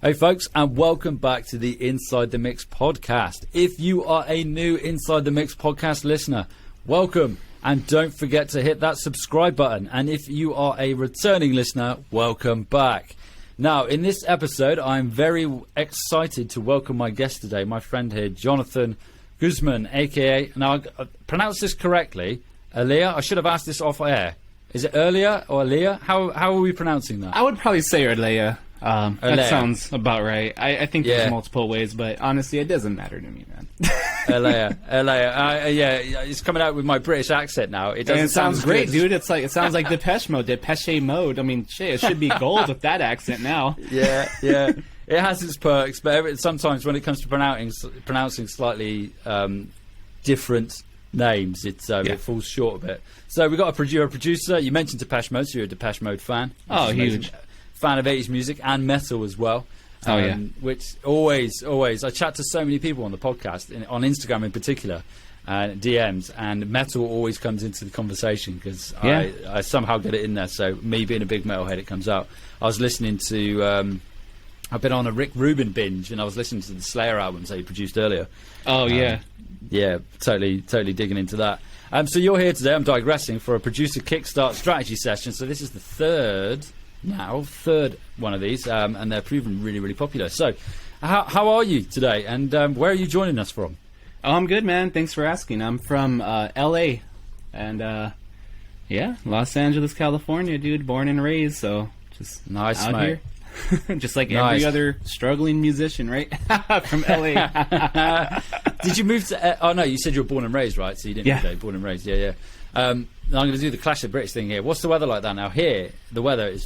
Hey folks, and welcome back to the Inside the Mix podcast. If you are a new Inside the Mix podcast listener, welcome, and don't forget to hit that subscribe button. And if you are a returning listener, welcome back. Now, in this episode, I'm very excited to welcome my guest today, my friend here, Jonathan Guzman, aka, now I pronounce this correctly, Erlea. I should have asked this off air. Is it Erlea or Erlea? How are we pronouncing that? I would probably say Erlea. That sounds about right. I think there's multiple ways, but honestly, it doesn't matter to me, man. Erlea. Yeah, it's coming out with my British accent now. It doesn't sounds great, dude. It sounds like Depeche Mode. I mean, shit, it should be gold with that accent now. Yeah. It has its perks, but sometimes when it comes to pronouncing slightly different names, it falls short a bit. So we got a producer. You mentioned Depeche Mode, so you're a Depeche Mode fan. Oh, huge. Fan of 80s music and metal as well. Which always, I chat to so many people on the podcast, on Instagram in particular, DMs, and metal always comes into the conversation because I somehow get it in there. So me being a big metalhead, it comes out. I was listening to, I've been on a Rick Rubin binge, and I was listening to the Slayer albums that he produced earlier. Oh, yeah. Yeah, totally digging into that. So you're here today, I'm digressing, for a Producer Kickstart strategy session. So this is the third one of these, and they're proving really, really popular. So how are you today, and where are you joining us from? Oh, I'm good, man. Thanks for asking. I'm from LA, and Los Angeles, California, dude. Born and raised, so just nice, out mate. Here. Just like every other struggling musician, right? From LA. Did you move to oh no, you said you were born and raised, right? So you didn't move born and raised. Yeah. I'm going to do the Clash of British thing here. What's the weather like that now? Here the weather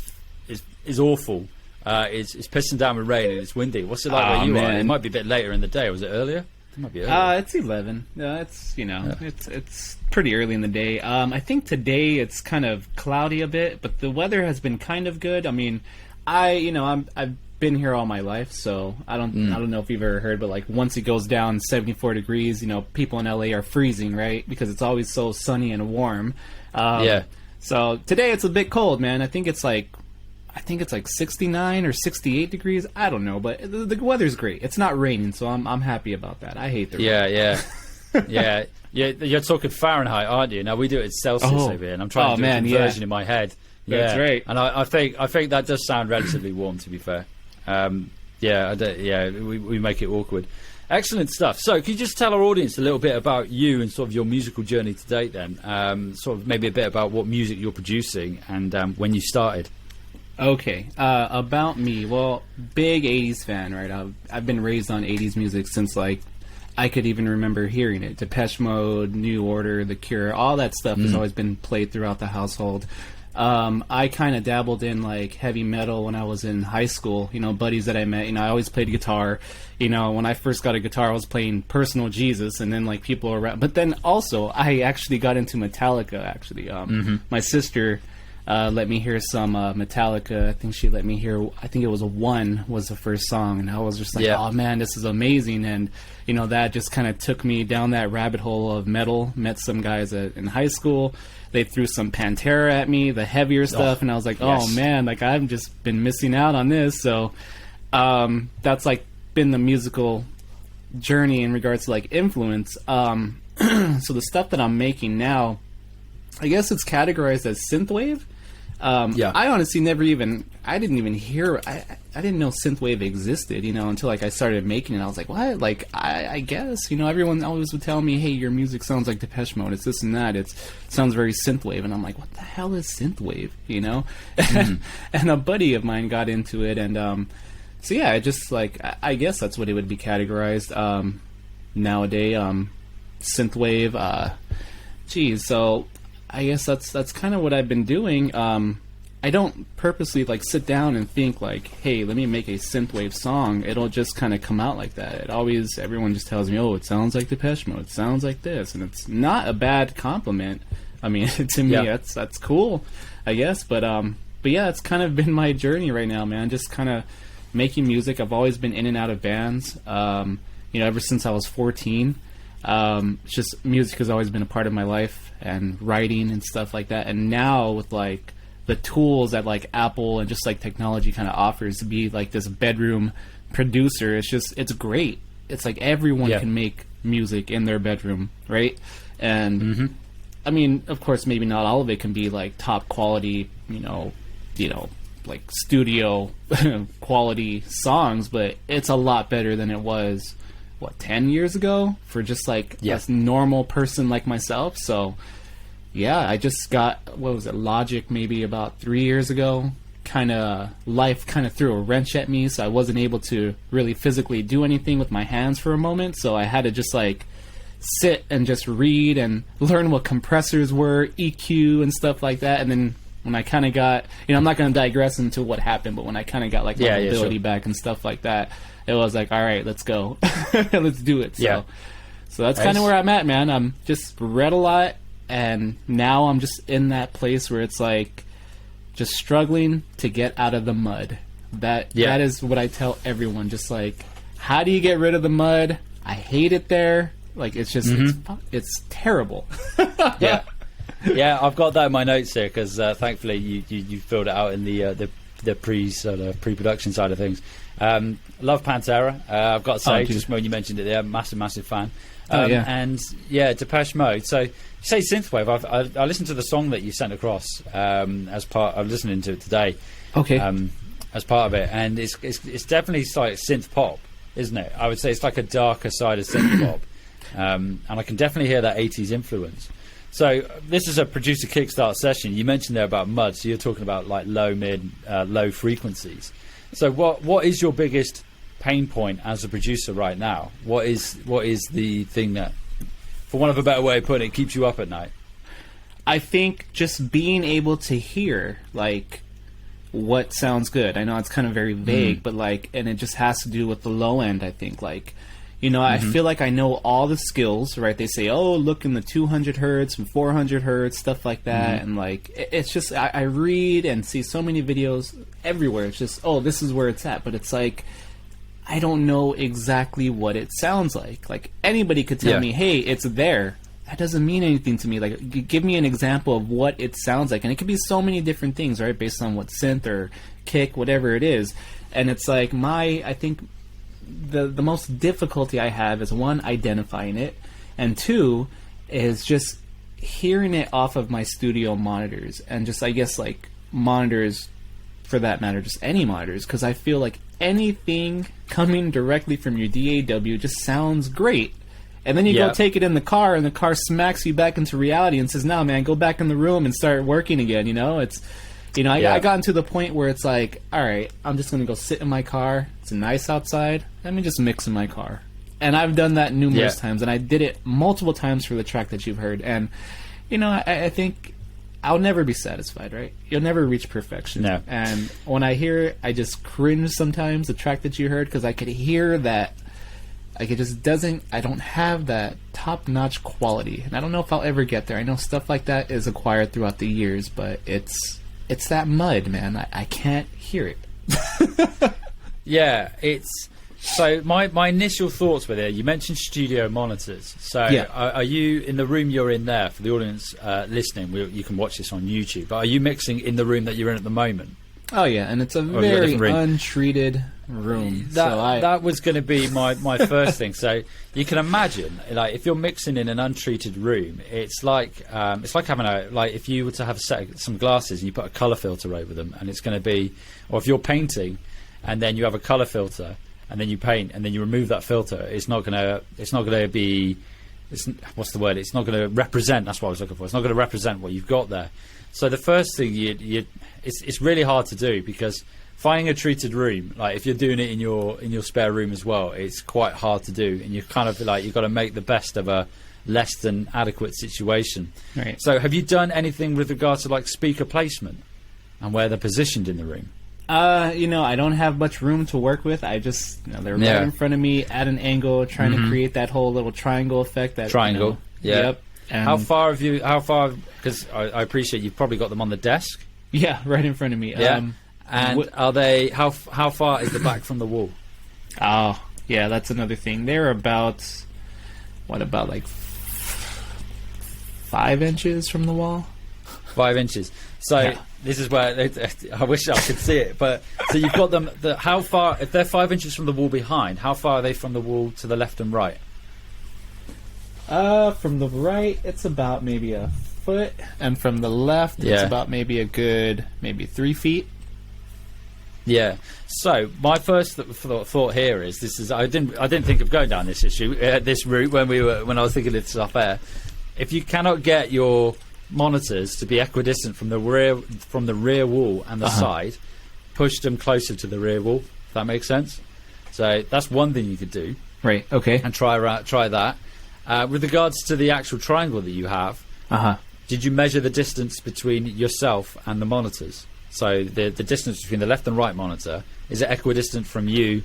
is awful. It's pissing down with rain and it's windy. What's it like where you are? It might be a bit later in the day. Was it earlier? It might be earlier. It's 11. It's pretty early in the day. I think today it's kind of cloudy a bit, but the weather has been kind of good. I mean, I've been here all my life, so I don't know if you've ever heard, but like once it goes down 74 degrees, people in LA are freezing, right? Because it's always so sunny and warm. So today it's a bit cold, man. I think it's like 69 or 68 degrees. I don't know, but the weather's great. It's not raining, so I'm happy about that. I hate the rain. Yeah. You're talking Fahrenheit, aren't you? Now we do it in Celsius over here, and I'm trying to do a conversion in my head. That's right. And I think that does sound relatively warm, to be fair. We make it awkward. Excellent stuff. So can you just tell our audience a little bit about you and sort of your musical journey to date then? Sort of maybe a bit about what music you're producing and when you started. Okay, about me. Well, big 80s fan, right? I've been raised on 80s music since, like, I could even remember hearing it. Depeche Mode, New Order, The Cure, all that stuff has always been played throughout the household. I kind of dabbled in, like, heavy metal when I was in high school. Buddies that I met, I always played guitar. When I first got a guitar, I was playing Personal Jesus, and then, like, people around. But then also, I actually got into Metallica, actually. My sister let me hear some Metallica. I think she let me hear, I think it was One was the first song, and I was just like, oh man, this is amazing. And that just kind of took me down that rabbit hole of metal. Met some guys in high school. They threw some Pantera at me, the heavier stuff, and I was like, oh man, like I've just been missing out on this. So that's like been the musical journey in regards to like influence. So the stuff that I'm making now, I guess it's categorized as synthwave. I honestly I didn't even hear, I didn't know synthwave existed, until like I started making it. I was like, what? Like, I guess, everyone always would tell me, hey, your music sounds like Depeche Mode. It's this and that. It sounds very synthwave. And I'm like, what the hell is synthwave? And a buddy of mine got into it. And, so yeah, just like, I guess that's what it would be categorized, nowadays, synthwave, so I guess that's kind of what I've been doing. I don't purposely like sit down and think like, hey, let me make a synthwave song. It'll just kind of come out like that. Everyone just tells me, oh, it sounds like Depeche Mode. It sounds like this, and it's not a bad compliment. I mean, to me, that's cool, I guess. But yeah, it's kind of been my journey right now, man. Just kind of making music. I've always been in and out of bands. Ever since I was 14. It's just music has always been a part of my life, and writing and stuff like that. And now with like the tools that like Apple and just like technology kind of offers to be like this bedroom producer. It's great. It's like everyone can make music in their bedroom, right? And I mean, of course, maybe not all of it can be like top quality, you know, like studio quality songs, but it's a lot better than it was 10 years ago for just like a normal person like myself. So yeah, I just got, Logic maybe about 3 years ago. Life kind of threw a wrench at me, so I wasn't able to really physically do anything with my hands for a moment, so I had to just like sit and just read and learn what compressors were, EQ and stuff like that. And then when I kind of got, I'm not going to digress into what happened, but when I kind of got like my ability back and stuff like that, it was like, all right, let's go. Let's do it. So that's kind of where I'm at, man. I'm just read a lot, and now I'm just in that place where it's like just struggling to get out of the mud. That is what I tell everyone. Just like, how do you get rid of the mud? I hate it there. Like, it's just, it's terrible. Yeah, I've got that in my notes here because thankfully you filled it out in the pre-production side of things. Love Pantera. I've got to say, just when you mentioned it there, massive fan. And Depeche Mode. So you say synthwave. I listened to the song that you sent across as part. I'm listening to it today. Okay. As part of it, and it's definitely like synth pop, isn't it? I would say it's like a darker side of synth pop, and I can definitely hear that 80s influence. So this is a Producer Kickstart session. You mentioned there about mud, so you're talking about like low, mid, low frequencies. So what is your biggest pain point as a producer right now? What is the thing that, for want of a better way of putting it, keeps you up at night? I think just being able to hear like what sounds good. I know it's kind of very vague, but like, and it just has to do with the low end. I think like, I feel like I know all the skills, right? They say, oh, look in the 200 hertz and 400 hertz, stuff like that. And like, it's just, I read and see so many videos everywhere. It's just, oh, this is where it's at. But it's like, I don't know exactly what it sounds like. Like, anybody could tell me, hey, it's there. That doesn't mean anything to me. Like, give me an example of what it sounds like. And it could be so many different things, right? Based on what synth or kick, whatever it is. And it's like I think the most difficulty I have is, one, identifying it, and two, is just hearing it off of my studio monitors, and just, I guess, like, monitors, for that matter, just any monitors, because I feel like anything coming directly from your DAW just sounds great. And then you go take it in the car, and the car smacks you back into reality and says, no, man, go back in the room and start working again, It's... I gotten to the point where it's like, all right, I'm just going to go sit in my car. It's nice outside. Let me just mix in my car. And I've done that numerous times, and I did it multiple times for the track that you've heard. And, I think I'll never be satisfied, right? You'll never reach perfection. No. And when I hear it, I just cringe sometimes, the track that you heard, because I could hear that, like, it just doesn't, I don't have that top-notch quality. And I don't know if I'll ever get there. I know stuff like that is acquired throughout the years, but it's that mud, man. I can't hear it. It's... So my initial thoughts were there. You mentioned studio monitors. So are you, in the room you're in there, for the audience listening, you can watch this on YouTube, but are you mixing in the room that you're in at the moment? Oh, yeah, and it's a very untreated room. That was going to be my first thing. So you can imagine, like, if you're mixing in an untreated room, it's like having if you were to have some glasses and you put a color filter over them, and it's going to be, or if you're painting and then you have a color filter and then you paint and then you remove that filter, it's not going to be, what's the word? It's not going to represent. That's what I was looking for. It's not going to represent what you've got there. So the first thing it's really hard to do, because finding a treated room, like if you're doing it in your spare room as well, it's quite hard to do, and you're kind of like, you've got to make the best of a less than adequate situation. Right. So have you done anything with regards to like speaker placement and where they're positioned in the room? I don't have much room to work with. I just, they're right in front of me at an angle, trying to create that whole little triangle effect. Triangle. Yep. And how far, because I appreciate you've probably got them on the desk. Yeah, right in front of me. Yeah. And are they, how far is the back from the wall? Oh, yeah, that's another thing. They're about like 5 inches from the wall? 5 inches. So this is where I wish I could see it. But so you've got them. How far? If they're 5 inches from the wall behind, how far are they from the wall to the left and right? From the right, it's about maybe a foot, and from the left, it's about maybe a good 3 feet. Yeah. So my first thought here is I didn't think of going down this route when I was thinking of this off air. If you cannot get your monitors to be equidistant from the rear wall and the side, push them closer to the rear wall. If that makes sense. So that's one thing you could do. Right. Okay. And try that. With regards to the actual triangle that you have, did you measure the distance between yourself and the monitors? So the distance between the left and right monitor, is it equidistant from you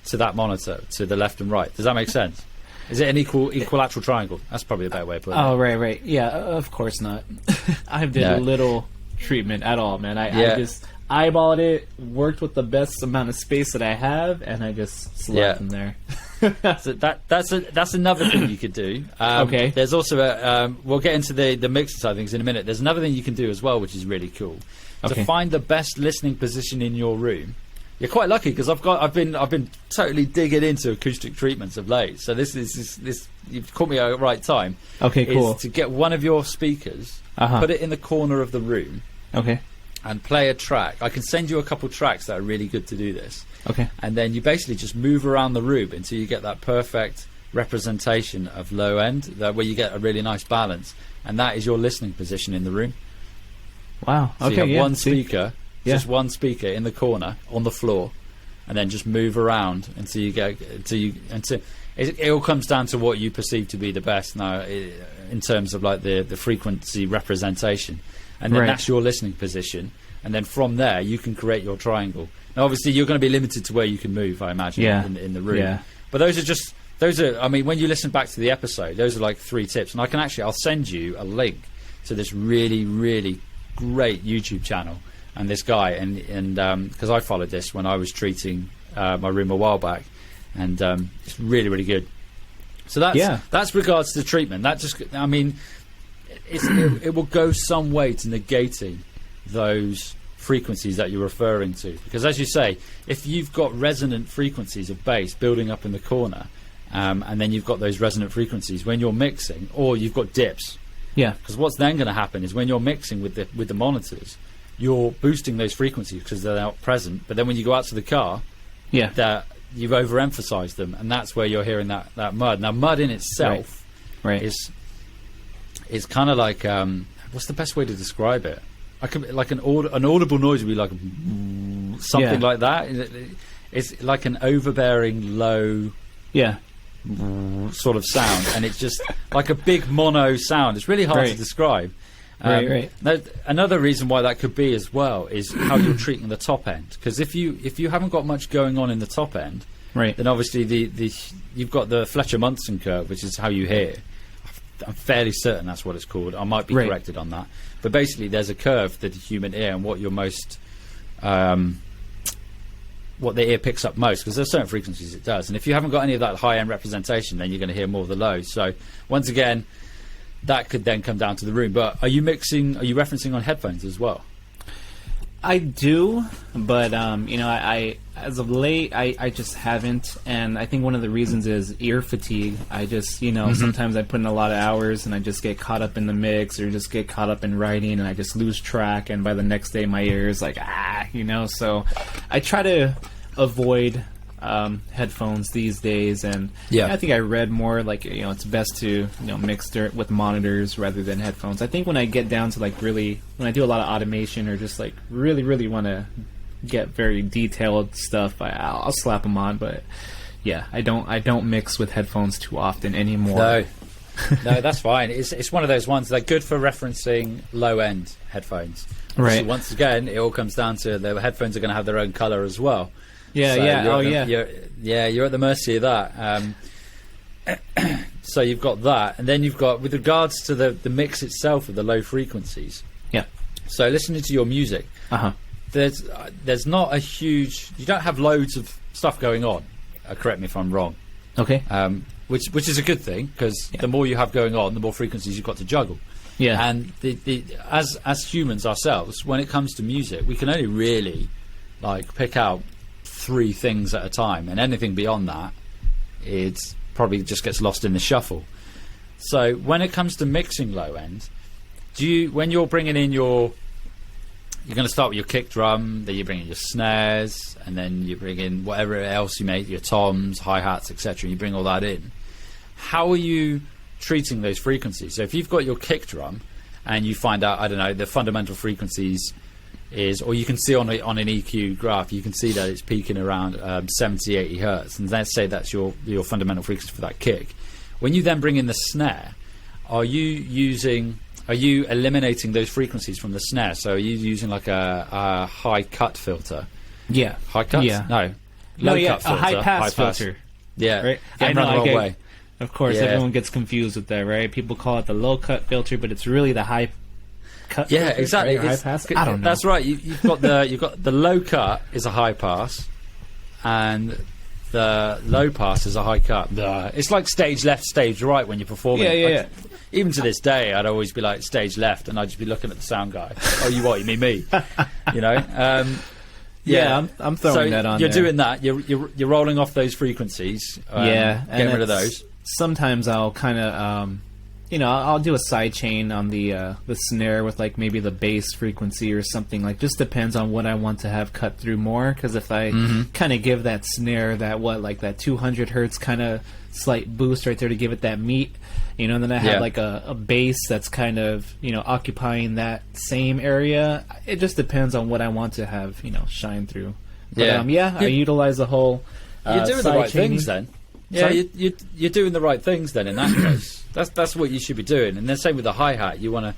to that monitor, to the left and right? Does that make sense? Is it an equilateral triangle? That's probably a better way of putting it. Oh, right. Yeah, of course not. I did little treatment at all, man. I just eyeballed it, worked with the best amount of space that I have, and I just slapped them there. So that's another thing you could do. Okay. There's also we'll get into the mixing side of things in a minute. There's another thing you can do as well, which is really cool. To find the best listening position in your room. You're quite lucky because I've been totally digging into acoustic treatments of late. So this you've caught me at the right time. Okay, cool. Is to get one of your speakers, put it in the corner of the room. Okay. And play a track. I can send you a couple tracks that are really good to do this. Okay. And then you basically just move around the room until you get that perfect representation of low end, where you get a really nice balance, and that is your listening position in the room. Wow. So you have one speaker, just one speaker in the corner on the floor, and then just move around until you get it all comes down to what you perceive to be the best now in terms of like the frequency representation, and then that's your listening position, and then from there you can create your triangle. Now obviously you're going to be limited to where you can move, I imagine, in the room. Yeah. But those are I mean, when you listen back to the episode, those are like 3 tips, and I'll send you a link to this really, really great YouTube channel and this guy, and because I followed this when I was treating my room a while back, and it's really, really good. So that's regards to the treatment. That just, I mean, it will go some way to negating those frequencies that you're referring to, because as you say, if you've got resonant frequencies of bass building up in the corner, and then you've got those resonant frequencies when you're mixing, or you've got dips. Yeah. Because what's then going to happen is when you're mixing with the monitors, you're boosting those frequencies because they're not present. But then when you go out to the car, that you've overemphasized them, and that's where you're hearing that mud. Now, mud in itself is kind of like what's the best way to describe it? Like an audible noise would be like something like that. It's like an overbearing low. Yeah. Sort of sound, and it's just like a big mono sound. It's really hard to describe. Now, another reason why that could be as well is how you're treating the top end, because if you haven't got much going on in the top end, then obviously you've got the Fletcher-Munson curve, which is how you hear. I'm fairly certain that's what it's called. I might be corrected on that, but basically there's a curve to the human ear and what you're most what the ear picks up most, because there's certain frequencies it does, and if you haven't got any of that high-end representation, then you're going to hear more of the lows. So once again, that could then come down to the room. But are you referencing on headphones as well? I do, but I as of late I just haven't, and I think one of the reasons is ear fatigue. I just sometimes I put in a lot of hours and I just get caught up in the mix or just get caught up in writing, and I just lose track, and by the next day my ear is like so I try to avoid headphones these days, and I think I read more like it's best to mix with monitors rather than headphones. I think when I get down to when I do a lot of automation or just like really want to get very detailed stuff, I'll slap them on. But I don't mix with headphones too often anymore. No, that's fine. It's one of those ones that are good for referencing low end headphones. Right. So once again, it all comes down to the headphones are going to have their own color as well. Yeah, so yeah. You're at the mercy of that. So you've got that, and then you've got, with regards to the mix itself of the low frequencies. Yeah. So listening to your music, there's not a huge. You don't have loads of stuff going on. Correct me if I'm wrong. Okay. Which is a good thing, because the more you have going on, the more frequencies you've got to juggle. Yeah. And as humans ourselves, when it comes to music, we can only really like pick out 3 things at a time, and anything beyond that, it probably just gets lost in the shuffle. So when it comes to mixing low end, when you're bringing in you're going to start with your kick drum, then you bring in your snares, and then you bring in whatever else you make, your toms, hi-hats, etc. You bring all that in. How are you treating those frequencies? So if you've got your kick drum and you find out, I don't know, the fundamental frequencies is, or you can see on an EQ graph, you can see that it's peaking around 70, 80 hertz, and let's say that's your fundamental frequency for that kick. When you then bring in the snare, are you eliminating those frequencies from the snare? So are you using like a high cut filter? Yeah. High cut? Yeah. No. Low cut filter. A high pass filter. Yeah. Right? Getting around the wrong way. Of course, everyone gets confused with that, right? People call it the low cut filter, but it's really the high cut filter, exactly. Right? High pass. I don't know. That's right. You've got the low cut is a high pass, and the low pass is a high cut. It's like stage left, stage right when you're performing. Yeah. Even to this day, I'd always be like stage left, and I'd just be looking at the sound guy. Oh, you what? You mean me? You know? I'm throwing that on. You're there. doing that. You're rolling off those frequencies. Getting rid of those. Sometimes I'll kind of, I'll do a side chain on the snare with like maybe the bass frequency or something. Like, just depends on what I want to have cut through more. Because if I kind of give that snare that 200 hertz kind of slight boost right there to give it that meat, and then I have like a bass that's kind of occupying that same area. It just depends on what I want to have shine through. But, I utilize the whole. You're doing the right things then. Yeah, Sorry? you're doing the right things then in that case. That's what you should be doing. And then same with the hi-hat. You want to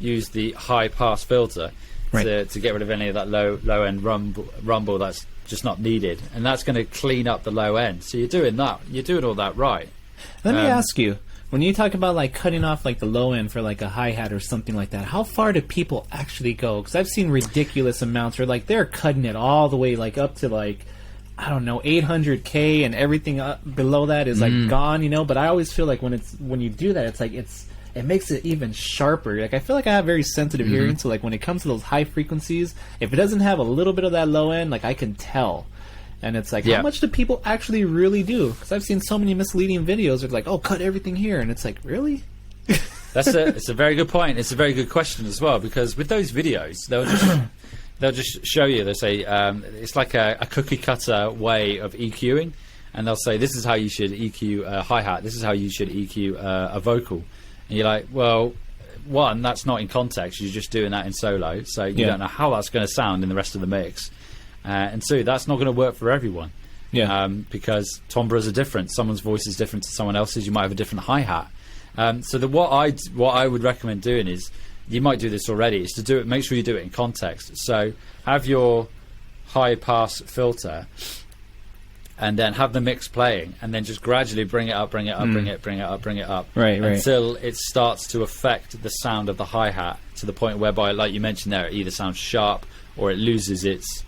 use the high pass filter to get rid of any of that low end rumble that's just not needed, and that's going to clean up the low end. So you're doing that. You're doing all that right. Let me ask you, when you talk about like cutting off like the low end for like a hi-hat or something like that, how far do people actually go? Because I've seen ridiculous amounts where like they're cutting it all the way like up to like, I don't know, 800K, and everything up below that is like gone, But I always feel like when you do that, it's like it makes it even sharper. Like, I feel like I have very sensitive hearing, so like when it comes to those high frequencies, if it doesn't have a little bit of that low end, like I can tell. And it's like, how much do people actually really do? Because I've seen so many misleading videos where like, oh, cut everything here, and it's like, really? It's a very good point. It's a very good question as well, because with those videos, they'll just show you. They'll say it's like a cookie cutter way of EQing, and they'll say this is how you should EQ a hi-hat, this is how you should EQ a vocal, and you're like, well, one, that's not in context. You're just doing that in solo, so you don't know how that's going to sound in the rest of the mix, and two, that's not going to work for everyone. Because timbres are different. Someone's voice is different to someone else's. You might have a different hi-hat. So what I would recommend doing is, you might do this already, is to do it. Make sure you do it in context. So have your high pass filter, and then have the mix playing, and then just gradually bring it up, bring it up, bring it up, until it starts to affect the sound of the hi hat to the point whereby, like you mentioned there, it either sounds sharp or it loses its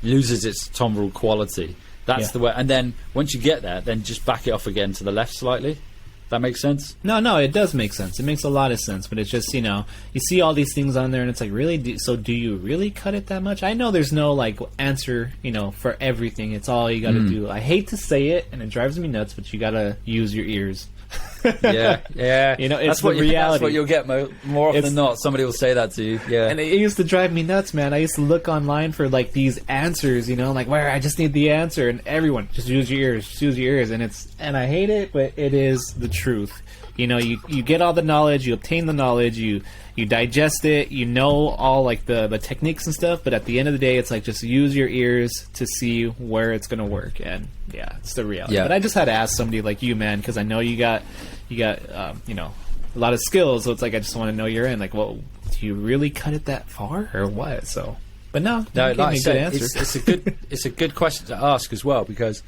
timbral quality. That's the way. And then once you get there, then just back it off again to the left slightly. That makes sense? No, it does make sense. It makes a lot of sense, but it's just, you see all these things on there, and it's like, really? Do you really cut it that much? I know there's no, like, answer, for everything. It's all you got to do. I hate to say it, and it drives me nuts, but you got to use your ears. Yeah. It's the reality. That's what you'll get more often than not. Somebody will say that to you. Yeah. And it used to drive me nuts, man. I used to look online for like these answers, like where I just need the answer, and everyone just use your ears, and I hate it, but it is the truth. You get all the knowledge, you obtain the knowledge, you digest it, all like the techniques and stuff, but at the end of the day, it's like, just use your ears to see where it's going to work, and it's the reality. But I just had to ask somebody like you, man, because I know you got a lot of skills, so it's like, I just want to know your end. Like, well, do you really cut it that far, or what? So, but no, like I said, it's a good question to ask as well, because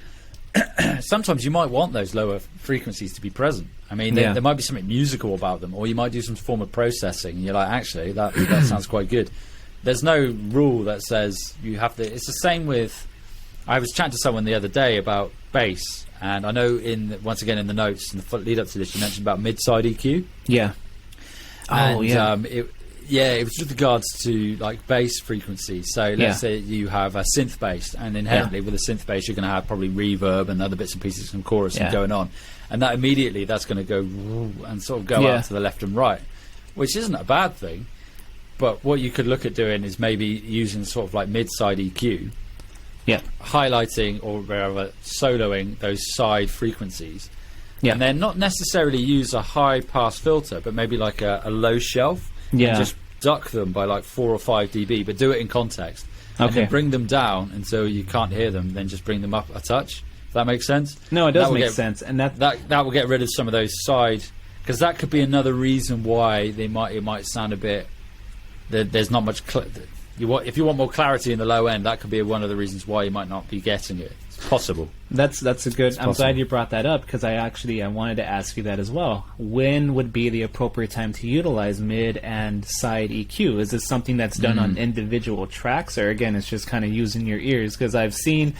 sometimes you might want those lower frequencies to be present. I mean, there might be something musical about them, or you might do some form of processing, and you're like, actually, that sounds quite good. There's no rule that says you have to. It's the same with. I was chatting to someone the other day about bass, and I know once again in the notes in the lead up to this, you mentioned about mid-side EQ. Yeah. Oh, yeah. It was with regards to like bass frequencies. So let's say you have a synth bass, and inherently with a synth bass you're going to have probably reverb and other bits and pieces and chorus and going on, and that immediately that's going to go and sort of go out to the left and right, which isn't a bad thing. But what you could look at doing is maybe using sort of like mid-side EQ, highlighting or wherever soloing those side frequencies, and then not necessarily use a high pass filter, but maybe like a low shelf. And just duck them by like 4 or 5 dB, but do it in context. And then bring them down until you can't hear them, then just bring them up a touch. If that makes sense? No, it does make sense. And that will get rid of some of those side, because that could be another reason why it might sound a bit, there's not much, if you want more clarity in the low end, that could be one of the reasons why you might not be getting it. It's possible. That's a good. I'm glad you brought that up, because I wanted to ask you that as well. When would be the appropriate time to utilize mid and side EQ? Is this something that's done on individual tracks, or again, it's just kind of using your ears? Because I've seen,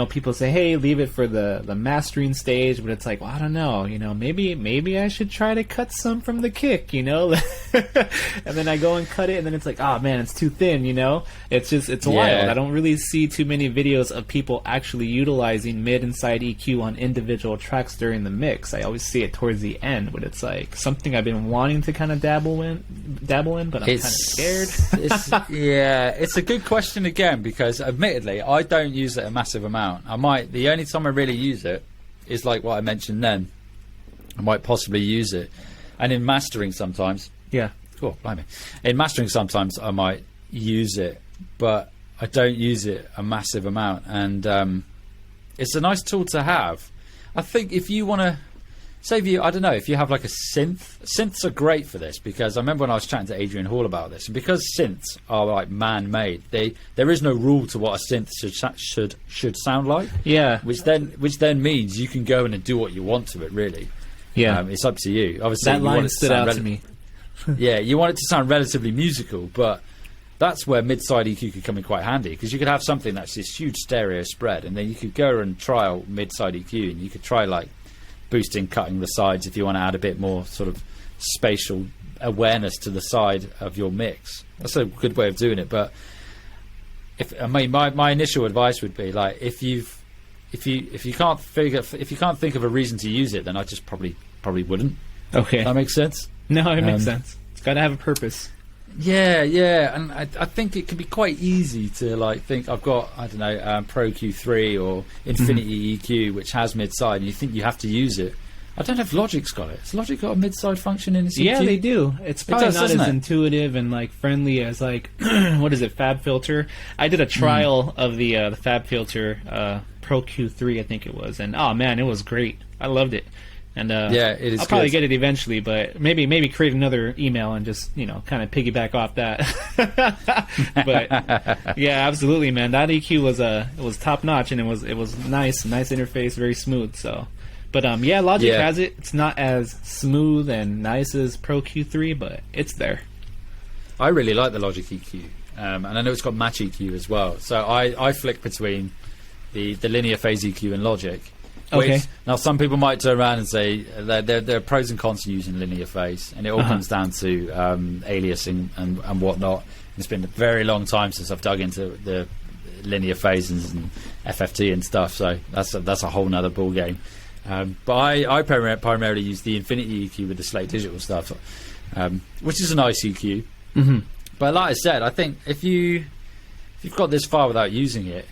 people say, "Hey, leave it for the mastering stage," but it's like, well, I don't know, maybe I should try to cut some from the kick, and then I go and cut it, and then it's like, oh man, it's too thin, it's wild. I don't really see too many videos of people actually utilizing mid and side EQ on individual tracks during the mix. I always see it towards the end, but it's like something I've been wanting to kind of dabble in, but I'm kind of scared. It's a good question again, because admittedly, I don't use it a massive amount. The only time I really use it is like what I mentioned then. I might possibly use it, and in mastering sometimes. Cool, blimey. In mastering sometimes I might use it, but I don't use it a massive amount, and it's a nice tool to have. I think if you want to if you have like a synths are great for this, because I remember when I was chatting to Adrian Hall about this, and because synths are like man-made, there is no rule to what a synth should sound like. Which then means you can go in and do what you want to it, really. It's up to you. Obviously, that line stood out to me. You want it to sound relatively musical, but that's where mid-side EQ could come in quite handy, because you could have something that's this huge stereo spread, and then you could go and trial mid-side EQ, and you could try like boosting, cutting the sides if you want to add a bit more sort of spatial awareness to the side of your mix. That's a good way of doing it. But my initial advice would be like, if you can't think of a reason to use it, then I just probably wouldn't. Okay, that makes sense. No, it makes sense. It's got to have a purpose. And I think it can be quite easy to like think, I've got, I don't know, Pro Q3 or Infinity EQ, which has mid-side, and you think you have to use it. I don't know if Logic's got it. Has Logic got a mid-side function in its EQ? Yeah, they do. It's probably not as intuitive and like friendly as like, what is it, Fab Filter? I did a trial of the Fab Filter Pro Q3, I think it was, and oh man, it was great. I loved it. And it is. I'll probably get it eventually, but maybe create another email and just kind of piggyback off that. But yeah, absolutely, man. That EQ was top notch, and it was nice interface, very smooth. So, but Logic has it. It's not as smooth and nice as Pro Q3, but it's there. I really like the Logic EQ, and I know it's got Match EQ as well. So I flick between the linear phase EQ and Logic. Now, some people might turn around and say there are pros and cons to using linear phase, and it all comes down to aliasing and whatnot. It's been a very long time since I've dug into the linear phases and FFT and stuff, so that's a whole nother ball game. But I primarily use the Infinity EQ with the Slate Digital stuff, which is a nice EQ. But like I said, I think if you've got this far without using it,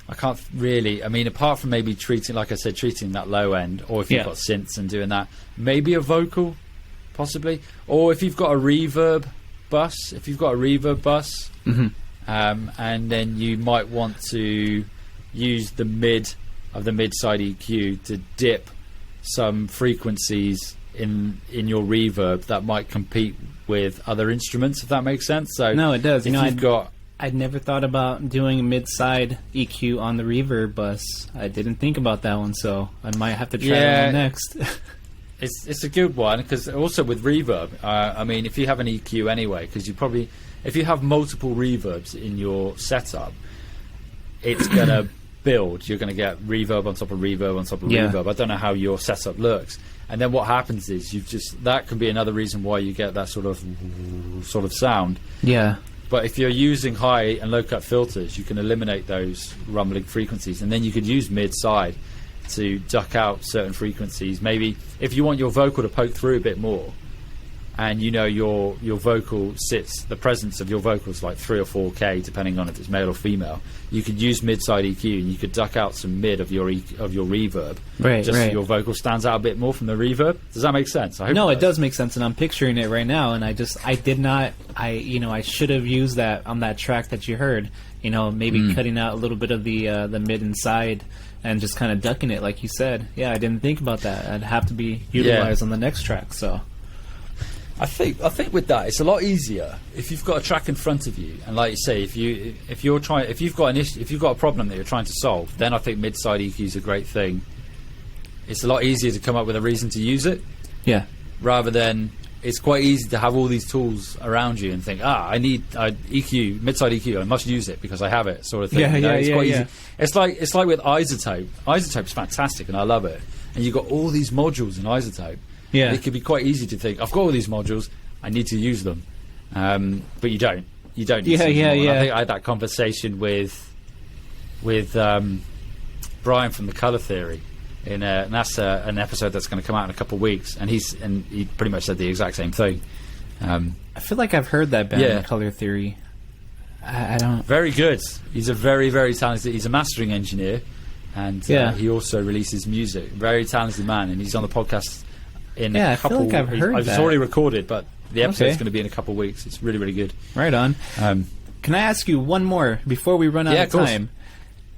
I can't really, apart from maybe treating that low end, or if you've got synths and doing that, maybe a vocal, possibly, or if you've got a reverb bus, and then you might want to use the mid-side EQ to dip some frequencies in your reverb that might compete with other instruments, if that makes sense. So no, it does. I'd never thought about doing a mid-side EQ on the reverb bus. I didn't think about that one, so I might have to try that one next. It's a good one, because also with reverb, if you have an EQ anyway, because if you have multiple reverbs in your setup, it's gonna build, you're going to get reverb on top of reverb on top of reverb. I don't know how your setup looks. And then what happens is that can be another reason why you get that sort of sound. Yeah. But if you're using high and low cut filters, you can eliminate those rumbling frequencies, and then you could use mid-side to duck out certain frequencies. Maybe if you want your vocal to poke through a bit more, and you know your vocal the presence of your vocals like 3 or 4K, depending on if it's male or female, you could use mid-side EQ, and you could duck out some mid of your reverb, so your vocal stands out a bit more from the reverb. Does that make sense? I hope No, it does make sense, and I'm picturing it right now, and I should have used that on that track that you heard, maybe cutting out a little bit of the mid and side and just kind of ducking it like you said. Yeah, I didn't think about that. I'd have to be utilized on the next track, so I think with that it's a lot easier if you've got a track in front of you, and like you say, if you've got a problem that you're trying to solve, then I think mid-side EQ is a great thing. It's a lot easier to come up with a reason to use it. Yeah. Rather than it's quite easy to have all these tools around you and think, I need EQ, mid-side EQ, I must use it because I have it, sort of thing. It's quite easy. It's like with Isotope. Isotope's fantastic and I love it. And you've got all these modules in Isotope. Yeah. It could be quite easy to think, I've got all these modules, I need to use them. But you don't. You don't need to use them all. I think I had that conversation with Brian from The Colour Theory. And that's an episode that's going to come out in a couple of weeks, and he pretty much said the exact same thing. I feel like I've heard that band, Colour Theory. I don't. Very good. He's a very, very talented. He's a mastering engineer, and he also releases music. Very talented man, and he's on the podcast in a couple. I feel like I've heard It's already recorded, but the episode's going to be in a couple of weeks. It's really, really good. Right on. Can I ask you one more before we run out of time?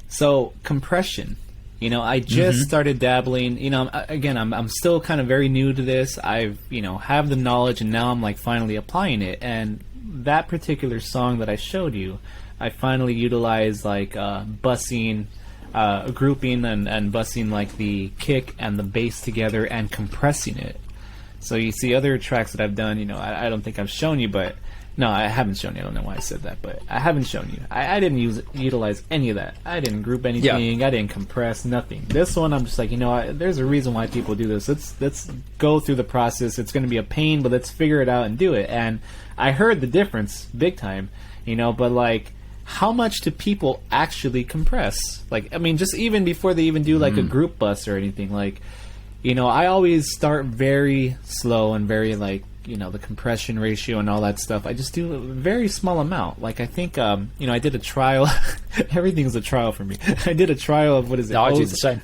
So compression. I just started dabbling. I'm still kind of very new to this. I've, have the knowledge, and now I'm like finally applying it. And that particular song that I showed you, I finally utilized like bussing, grouping and bussing like the kick and the bass together and compressing it. So you see other tracks that I've done, I don't think I've shown you, but no, I haven't shown you. I don't know why I said that, but I haven't shown you. I didn't utilize any of that. I didn't group anything. I didn't compress nothing. This one, I'm just like, there's a reason why people do this. Let's go through the process. It's going to be a pain, but let's figure it out and do it. And I heard the difference big time, but like, how much do people actually compress? Like, I mean, just even before they even do like a group bus or anything, like, I always start very slow and very like, the compression ratio and all that stuff. I just do a very small amount. Like, I think, I did a trial. Everything's a trial for me. I did a trial of, what is it? No, I do the same.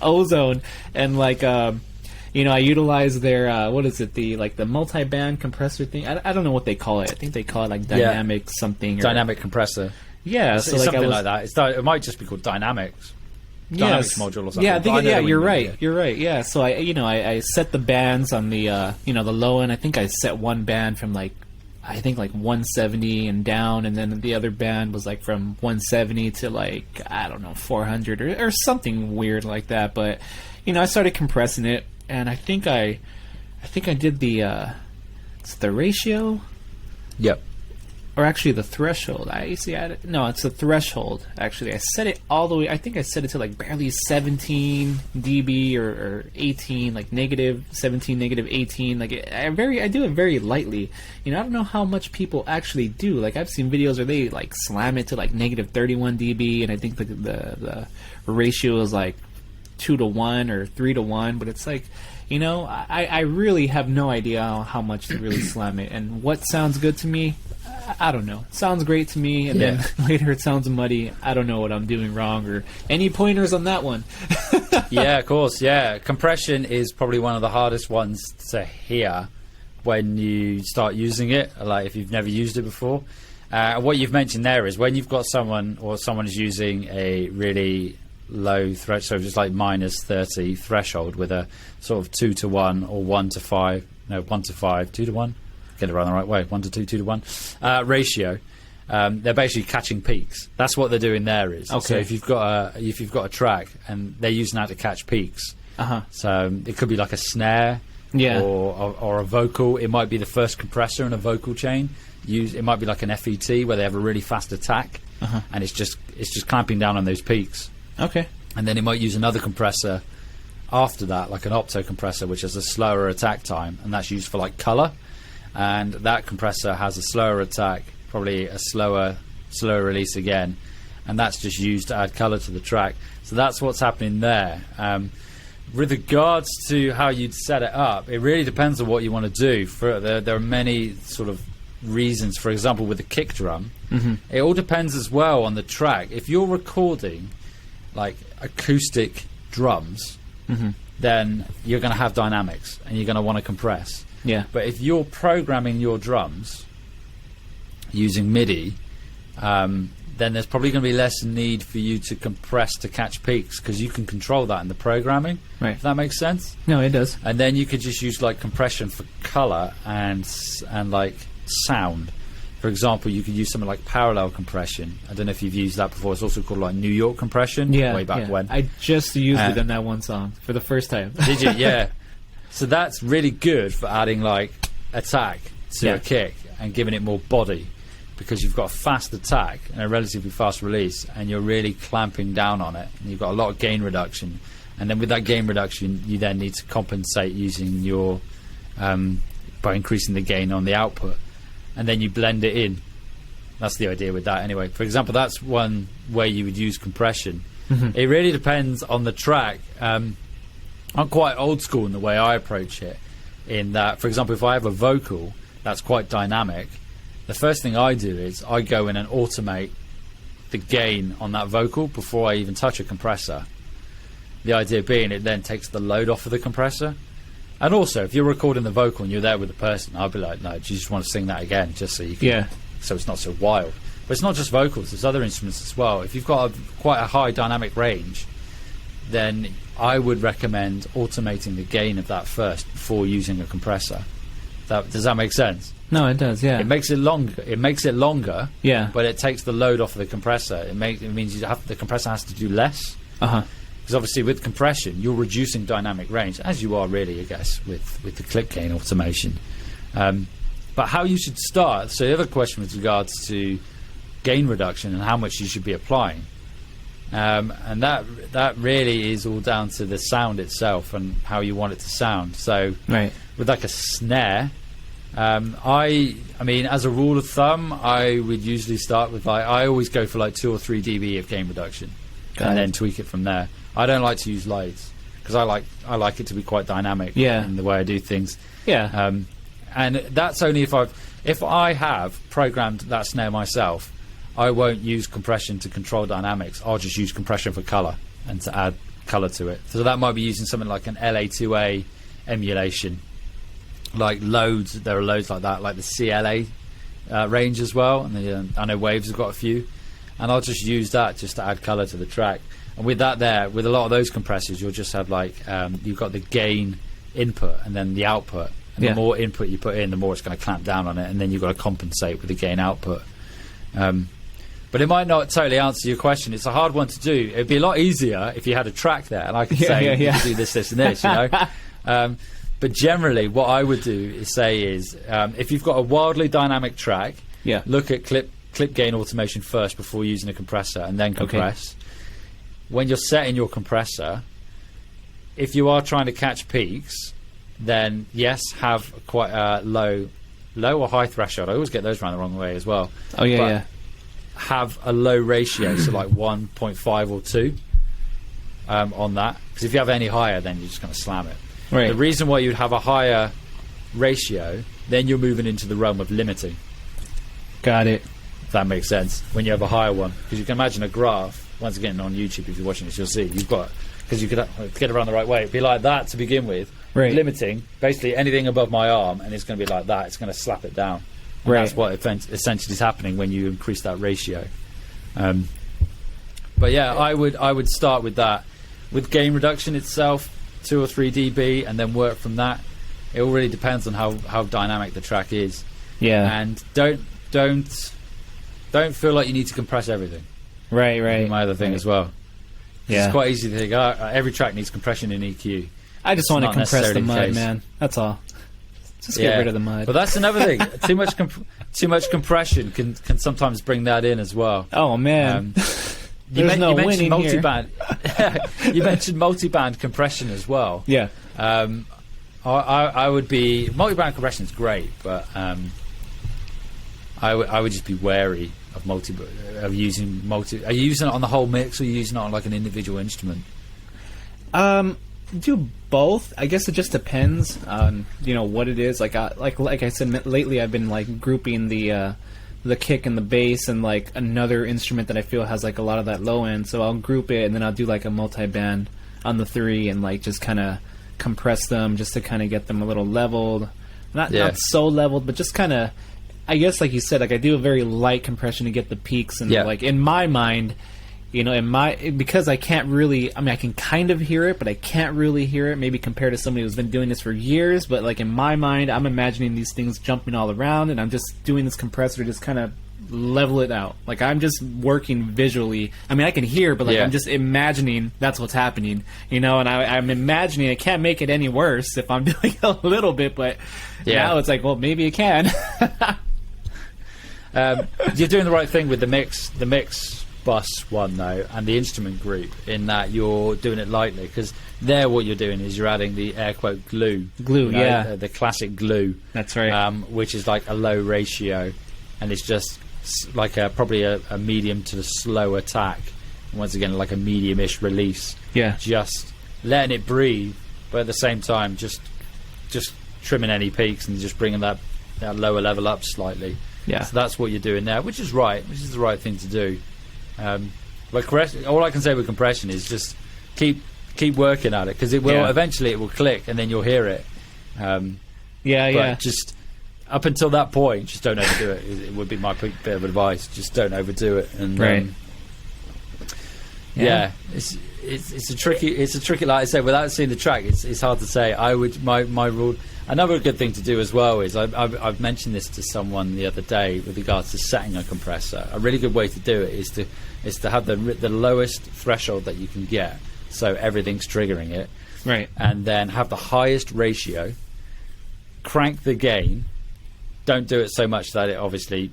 Ozone. And, like, I utilized their, what is it? The multi-band compressor thing. I don't know what they call it. I think they call it, like, dynamic something. Dynamic compressor. Yeah. So, like, something like that. It might just be called dynamics. Dynamics module or something. Yeah, I think you're right. You're right. Yeah, so I set the bands on the the low end. I think I set one band from like 170 and down, and then the other band was like from 170 to like 400 or something weird like that. But I started compressing it, and I think I did the ratio. Yep. Or actually the threshold. It's the threshold. Actually, I set it all the way. I think I set it to like barely 17 dB or 18, like negative 17, negative 18. Like I do it very lightly. I don't know how much people actually do. Like I've seen videos where they like slam it to like negative 31 dB, and I think the ratio is like 2 to 1 or 3 to 1. But it's like, I really have no idea how much to really slam it, and what sounds good to me. I don't know. It sounds great to me, and then later it sounds muddy. I don't know what I'm doing wrong, or any pointers on that one. Yeah, of course. Yeah, compression is probably one of the hardest ones to hear when you start using it. Like if you've never used it before. What you've mentioned there is when you've got someone is using a really low threshold, so just like minus 30 threshold with a sort of 2 to 1 or 1 to 5, 1 to 5, 2 to 1. Get it around the right way, 1 to 2, 2 to 1 ratio. They're basically catching peaks. That's what they're doing there is. Okay. So if you've got a track and they're using that to catch peaks, so it could be like a snare, or a vocal. It might be the first compressor in a vocal chain. It might be like an FET where they have a really fast attack, and it's just it's just clamping down on those peaks. Okay. And then it might use another compressor after that, like an opto compressor, which has a slower attack time, and that's used for like color. And that compressor has a slower attack, probably a slower release again, and that's just used to add color to the track. So that's what's happening there. With regards to how you'd set it up, it really depends on what you want to do. There are many sort of reasons. For example, with the kick drum, it all depends as well on the track. If you're recording like acoustic drums, then you're going to have dynamics and you're going to want to compress. Yeah. But if you're programming your drums using MIDI, then there's probably going to be less need for you to compress to catch peaks, because you can control that in the programming. Right. If that makes sense. No, it does. And then you could just use like compression for color and like sound. For example, you could use something like parallel compression. I don't know if you've used that before. It's also called like New York compression. Way back when. I just used it in that one song for the first time. Did you? Yeah. So that's really good for adding like attack to a kick and giving it more body, because you've got a fast attack and a relatively fast release, and you're really clamping down on it, and you've got a lot of gain reduction. And then with that gain reduction, you then need to compensate using your by increasing the gain on the output, and then you blend it in. That's the idea with that anyway. For example, that's one way you would use compression. It really depends on the track. I'm quite old school in the way I approach it, in that, for example, if I have a vocal that's quite dynamic, the first thing I do is I go in and automate the gain on that vocal before I even touch a compressor. The idea being it then takes the load off of the compressor. And also, if you're recording the vocal and you're there with the person, I'll be like, no, do you just want to sing that again, just so you can, so it's not so wild. But it's not just vocals, there's other instruments as well. If you've got quite a high dynamic range, then I would recommend automating the gain of that first before using a compressor. Does that make sense? No, it does. Yeah. It makes it longer. Yeah. But it takes the load off of the compressor. It means the compressor has to do less. Because obviously with compression, you're reducing dynamic range, as you are really, I guess, with the clip gain automation. But how you should start. So the other question with regards to gain reduction and how much you should be applying. And that really is all down to the sound itself and how you want it to sound. So with like a snare, I mean, as a rule of thumb, I would usually start with I always go for like 2 or 3 dB of gain reduction, and then tweak it from there. I don't like to use loads because I like it to be quite dynamic in the way I do things. And that's only if I have programmed that snare myself. I won't use compression to control dynamics. I'll just use compression for color and to add color to it. So that might be using something like an LA2A emulation. Like loads, there are loads like that, like the CLA range as well. And I know Waves have got a few. And I'll just use that just to add color to the track. And with that with a lot of those compressors, you'll just have like, you've got the gain input and then the output. And the more input you put in, the more it's going to clamp down on it. And then you've got to compensate with the gain output. But it might not totally answer your question. It's a hard one to do. It'd be a lot easier if you had a track there, and I could say, you can do this, and this, you know. But generally, what I would do is if you've got a wildly dynamic track, look at clip gain automation first before using a compressor, and then compress. When you're setting your compressor, if you are trying to catch peaks, then yes, have quite a low or high threshold. I always get those around the wrong way as well. Have a low ratio, so like 1.5 or 2 on that, because if you have any higher, then you're just going to slam it. The reason why you'd have a higher ratio, then you're moving into the realm of limiting. Got it. If that makes sense. When you have a higher one, because you can imagine a graph. Once again, on YouTube, if you're watching this, you'll see you've got, because you could get around the right way, it'd be like that to begin with. Limiting basically anything above my arm, and it's going to be like that. It's going to slap it down. That's what essentially is happening when you increase that ratio. But yeah, I would start with that. With gain reduction itself, 2 or 3 dB, and then work from that. It all really depends on how dynamic the track is. And don't feel like you need to compress everything. That's my other thing as well. It's quite easy to think every track needs compression in EQ. I just want to compress the mud, man. That's all. Just get rid of the mud. But that's another thing. Too much compression can sometimes bring that in as well. Oh man. There's no you mentioned winning here. multi-band. You mentioned multi-band compression as well. Yeah. I would be multi-band compression is great, but I would just be wary of using multi. Are you using it on the whole mix, or are you using it on like an individual instrument? Do both. I guess it just depends on what it is. Like I said lately, I've been like grouping the kick and the bass and like another instrument that I feel has like a lot of that low end. So I'll group it and then I'll do like a multi-band on the three and like just kind of compress them just to kind of get them a little leveled. Not so leveled, but just kind of, I guess like you said, like I do a very light compression to get the peaks and like in my mind, because I can't really, I can kind of hear it, but I can't really hear it, maybe compared to somebody who's been doing this for years, but like in my mind, I'm imagining these things jumping all around, and I'm just doing this compressor to just kind of level it out. Like I'm just working visually. I can hear, but like I'm just imagining that's what's happening, and I'm imagining I can't make it any worse if I'm doing a little bit, but now it's like, well, maybe it can. You're doing the right thing with the mix bus one though, and the instrument group, in that you're doing it lightly, because there what you're doing is you're adding the air quote glue, the classic glue. That's right. Which is like a low ratio, and it's just like probably a medium to slow attack. Once again, like a medium-ish release. Yeah, just letting it breathe, but at the same time, just trimming any peaks and just bringing that lower level up slightly. Yeah, so that's what you're doing now, which is right, which is the right thing to do. But all I can say with compression is just keep working at it, because it will eventually it will click and then you'll hear it. Just up until that point, just don't overdo it. It would be my bit of advice. Just don't overdo it. And it's a tricky. Like I say, without seeing the track, it's hard to say. My rule. Another good thing to do as well is I've mentioned this to someone the other day with regards to setting a compressor. A really good way to do it is to have the lowest threshold that you can get, so everything's triggering it, right? And then have the highest ratio. Crank the gain. Don't do it so much that it obviously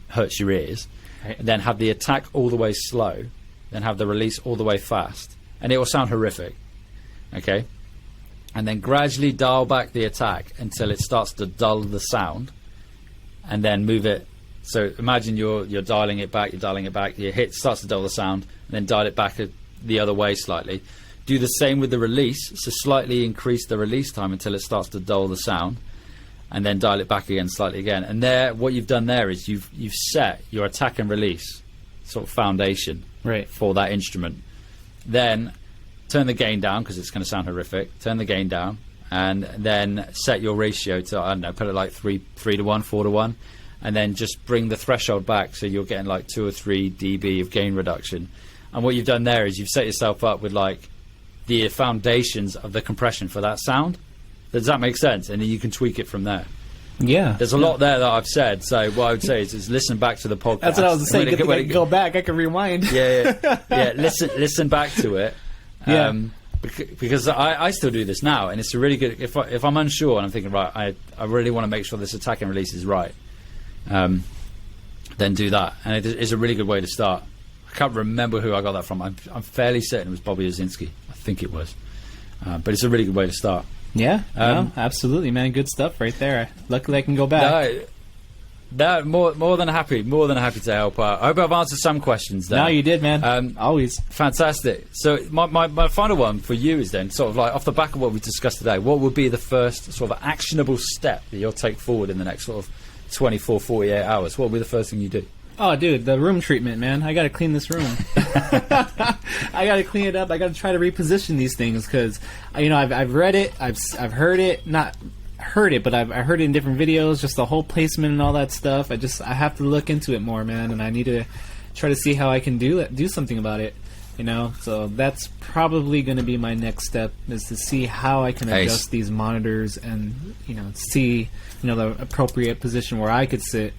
hurts your ears. Right. And then have the attack all the way slow. Then have the release all the way fast, and it will sound horrific. Okay. And then gradually dial back the attack until it starts to dull the sound, and then move it. So imagine you're dialing it back, your hit starts to dull the sound, and then dial it back the other way slightly. Do the same with the release, so slightly increase the release time until it starts to dull the sound, and then dial it back again slightly again. And there, what you've done there is you've set your attack and release sort of foundation for that instrument. Then turn the gain down, because it's going to sound horrific. Turn the gain down, and then set your ratio to, I don't know, put it like 3 to 1, 4 to 1, and then just bring the threshold back so you're getting like 2 or 3 dB of gain reduction. And what you've done there is you've set yourself up with like the foundations of the compression for that sound. Does that make sense? And then you can tweak it from there. Yeah, there's a lot there that I've said. So what I would say is listen back to the podcast. That's what I was saying. Go back. I can rewind. Listen back to it. Because I still do this now, and it's a really good. If I'm unsure and I'm thinking, right, I really want to make sure this attack and release is right, then do that, and it is a really good way to start. I can't remember who I got that from. I'm fairly certain it was Bobby Ozinski. I think it was, but it's a really good way to start. Yeah, absolutely, man. Good stuff right there. Luckily, I can go back. No, more than happy to help out. I hope I've answered some questions there. No, you did, man. Always. Fantastic. So my final one for you is then, sort of like off the back of what we discussed today, what would be the first sort of actionable step that you'll take forward in the next sort of 24, 48 hours? What would be the first thing you do? Oh, dude, the room treatment, man. I got to clean this room. I got to clean it up. I got to try to reposition these things, because, I've read it, I've heard it, not heard it, but I heard it in different videos, just the whole placement and all that stuff. I have to look into it more, man, and I need to try to see how I can do something about it, so that's probably going to be my next step, is to see how I can adjust these monitors and see the appropriate position where I could sit,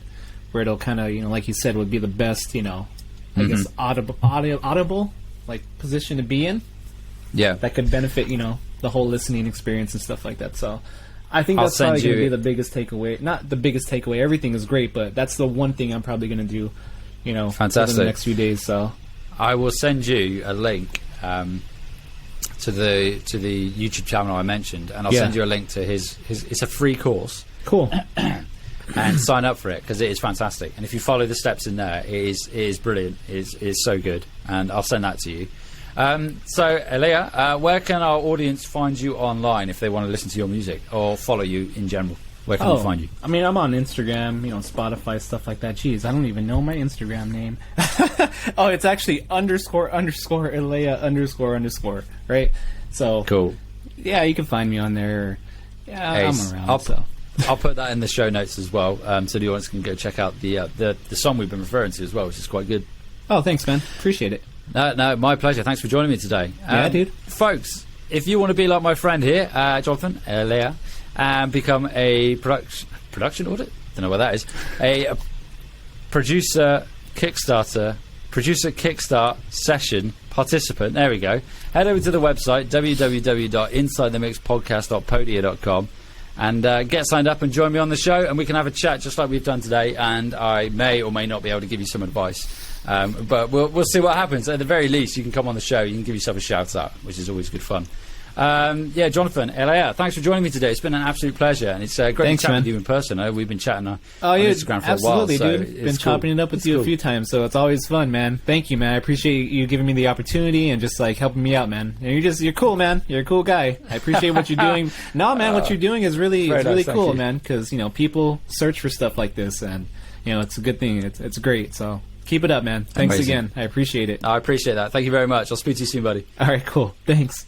where it'll kind of like you said, would be the best I guess audible like position to be in, that could benefit the whole listening experience and stuff like that. So I think that's probably going to be the biggest takeaway. Not the biggest takeaway. Everything is great, but that's the one thing I'm probably going to do, Fantastic. over the next few days. So I will send you a link to the YouTube channel I mentioned, and I'll send you a link to his. It's a free course. Cool. And sign up for it because it is fantastic. And if you follow the steps in there, it is brilliant. It is so good. And I'll send that to you. So, Erlea, where can our audience find you online if they want to listen to your music or follow you in general? Where can they find you? I mean, I'm on Instagram, Spotify, stuff like that. Jeez, I don't even know my Instagram name. Oh, it's actually __Erlea___, right? So, cool. Yeah, you can find me on there. Yeah, Ace. I'm around. I'll put that in the show notes as well, so the audience can go check out the song we've been referring to as well, which is quite good. Oh, thanks, man. Appreciate it. No, my pleasure. Thanks for joining me today. Yeah, dude. Folks, if you want to be like my friend here, Jonathan, Erlea, and become a production audit? Don't know what that is. A producer Kickstart session participant. There we go. Head over to the website, www.insidethemixpodcast.podia.com, and get signed up and join me on the show, and we can have a chat just like we've done today, and I may or may not be able to give you some advice. But we'll see what happens. At the very least, you can come on the show, you can give yourself a shout out, which is always good fun. Jonathan, Erlea, thanks for joining me today. It's been an absolute pleasure, and it's great to chat with you in person. We've been chatting on Instagram for a while. Absolutely, dude. Been chopping it up with you a few times, so it's always fun, man. Thank you, man. I appreciate you giving me the opportunity and just helping me out, man. You're cool, man. You're a cool guy. I appreciate what you're doing. No, man, what you're doing is really cool, man. Because people search for stuff like this, and it's a good thing. It's great. So keep it up, man. Thanks again. I appreciate it. I appreciate that. Thank you very much. I'll speak to you soon, buddy. All right, cool. Thanks.